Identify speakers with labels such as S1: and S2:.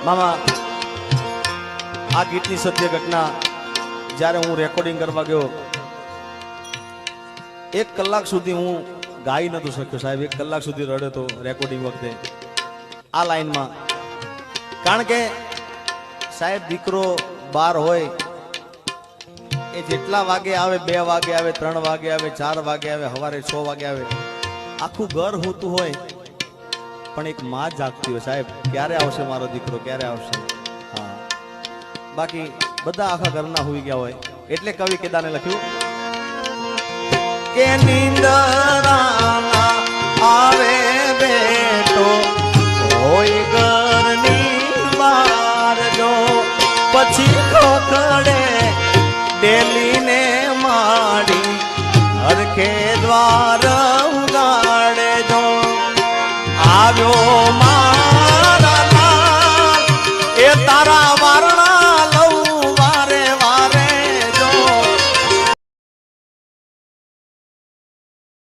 S1: મામા આ ગીતની સત્ય ઘટના જ્યારે હું રેકોર્ડિંગ કરવા ગયો 1 કલાક સુધી હું ગાઈ નતો શક્યો સાહેબ. 1 કલાક સુધી રડ્યો તો રેકોર્ડિંગ વખતે આ લાઈનમાં. કારણ કે સાહેબ દીકરો બાર હોય એ જેટલા વાગે આવે 2 વાગે આવે 3 વાગે આવે 4 વાગે આવે સવારે 6 વાગે આવે આખું ઘર હોતું હોય પણ એક માં જાગતી હોય સાહેબ ક્યારે આવશે મારો દીકરો ક્યારે આવશે. હા બાકી બધા આખા ઘરના હોઈ ગયા હોય એટલે કવિ કેદારને લખ્યું કે નીંદરાના આવે બેટો હોય ઘરની બહાર જો પછી ખોખડે ડેલીને માડી હરખે દ્વાર ઉગાડે જો આવ્યો મારા લાલ એ તારા વારણા